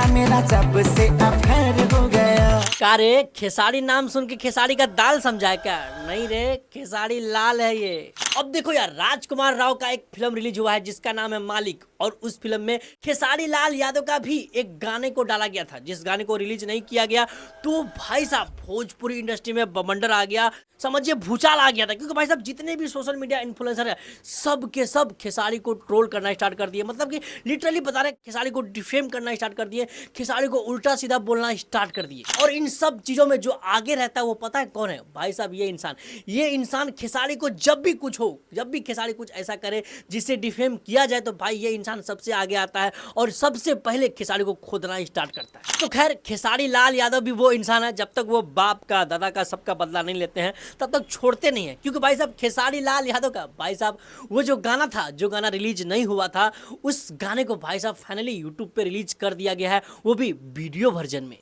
मेरा जब से अफेयर हो गया। का रे खेसारी नाम सुन के खेसारी का दाल समझा है क्या? नहीं रे, खेसारी लाल है ये। अब देखो यार, राजकुमार राव का एक फिल्म रिलीज हुआ है जिसका नाम है मालिक, और उस फिल्म में खेसारी लाल यादव का भी एक गाने को डाला गया था, जिस गाने को रिलीज नहीं किया गया तो भाई साहब भोजपुरी इंडस्ट्री में बवंडर आ गया, समझिए भूचाल आ गया था। क्योंकि भाई साहब जितने भी सोशल मीडिया इन्फ्लुएंसर है सब के सब खेसारी को ट्रोल करना स्टार्ट कर दिए, मतलब कि लिटरली बता रहे खेसारी को डिफेम करना स्टार्ट कर दिए, खेसारी को उल्टा सीधा बोलना स्टार्ट कर दिए। और इन सब चीजों में जो आगे रहता है वो पता है कौन है भाई साहब? ये इंसान खेसारी को जब भी कुछ हो, जब भी खेसारी कुछ ऐसा करे जिससे डिफेम किया जाए तो भाई ये इंसान सबसे आगे आता है और सबसे पहले खेसारी को खोदना स्टार्ट करता है। तो खैर खेसारी लाल यादव भी वो इंसान है, जब तक वो बाप का दादा का सबका बदला नहीं लेते हैं तब तक छोड़ते नहीं है। क्योंकि भाई साहब खेसारी लाल यादव का भाई साहब वो जो गाना था, जो गाना रिलीज नहीं हुआ था, उस गाने को भाई साहब फाइनली यूट्यूब पे रिलीज कर दिया गया है, वो भी वीडियो वर्जन में।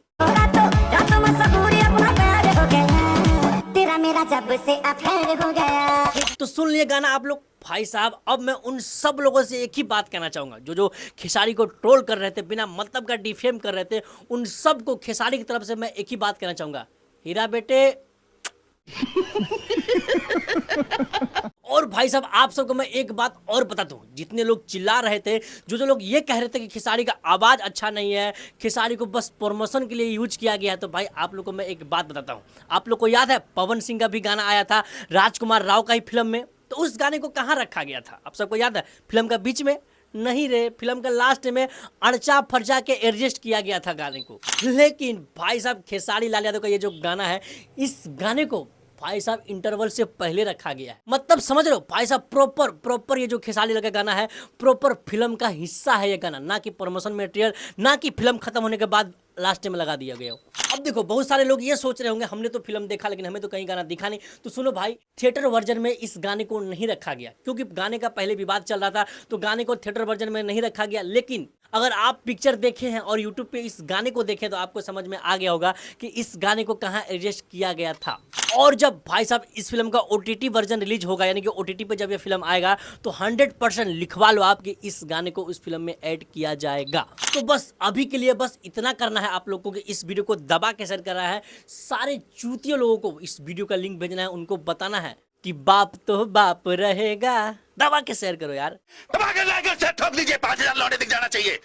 तेरा मेरा जब से अफेयर हो गया। तो सुन लिए गाना आप लोग। भाई साहब अब मैं उन सब लोगों से एक ही बात कहना चाहूंगा जो खेसारी को ट्रोल कर रहे थे, बिना मतलब का डिफेम कर रहे थे, उन सब को खेसारी की तरफ से मैं एक ही बात कहना चाहूंगा, हीरा बेटे। और भाई साहब आप सबको मैं एक बात और बता दूं, जितने लोग चिल्ला रहे थे, जो लोग ये कह रहे थे कि खेसारी का आवाज अच्छा नहीं है, खेसारी को बस प्रमोशन के लिए यूज किया गया है, तो भाई आप लोग को मैं एक बात बताता हूं। आप लोग को याद है पवन सिंह का भी गाना आया था राजकुमार राव का ही फिल्म में, तो उस गाने को कहाँ रखा गया था? आप सबको याद है? फिल्म का बीच में नहीं रे, फिल्म का लास्ट में अड़चा फरचा के एडजस्ट किया गया था गाने को। लेकिन भाई साहब खेसारी लाल यादव का ये जो गाना है, इस गाने को भाई साहब इंटरवल से पहले रखा गया है। मतलब समझ रहे हो भाई साहब, प्रॉपर ये जो खेसारी लाल का गाना है प्रॉपर फिल्म का हिस्सा है ये गाना, ना कि प्रमोशन मटेरियल, ना कि फिल्म खत्म होने के बाद लास्ट में लगा दिया गया हो। अब देखो बहुत सारे लोग ये सोच रहे होंगे हमने तो फिल्म देखा लेकिन हमें तो कहीं गाना दिखा नहीं, तो सुनो भाई, थिएटर वर्जन में इस गाने को नहीं रखा गया क्योंकि गाने का पहले विवाद चल रहा था, तो गाने को थिएटर वर्जन में नहीं रखा गया। लेकिन अगर आप पिक्चर देखे हैं और यूट्यूब पे इस गाने को देखें तो आपको समझ में आ गया होगा कि इस गाने को कहाँ एडजस्ट किया गया था। और जब भाई साहब इस फिल्म का OTT वर्जन रिलीज होगा, यानी कि OTT पे जब ये फिल्म आएगा तो 100% लिखवा लो आप कि इस गाने को उस फिल्म में ऐड किया जाएगा। तो बस अभी के लिए बस इतना करना है आप लोगों को कि इस वीडियो को दबा के शेयर करना है, सारे चूतियों लोगों को इस वीडियो का लिंक भेजना है, उनको बताना है कि बाप तो बाप रहेगा। दबा के शेयर करो यार, दबा के लाइक और शेयर ठोक लीजिए, 5000 लौटे दिख जाना चाहिए।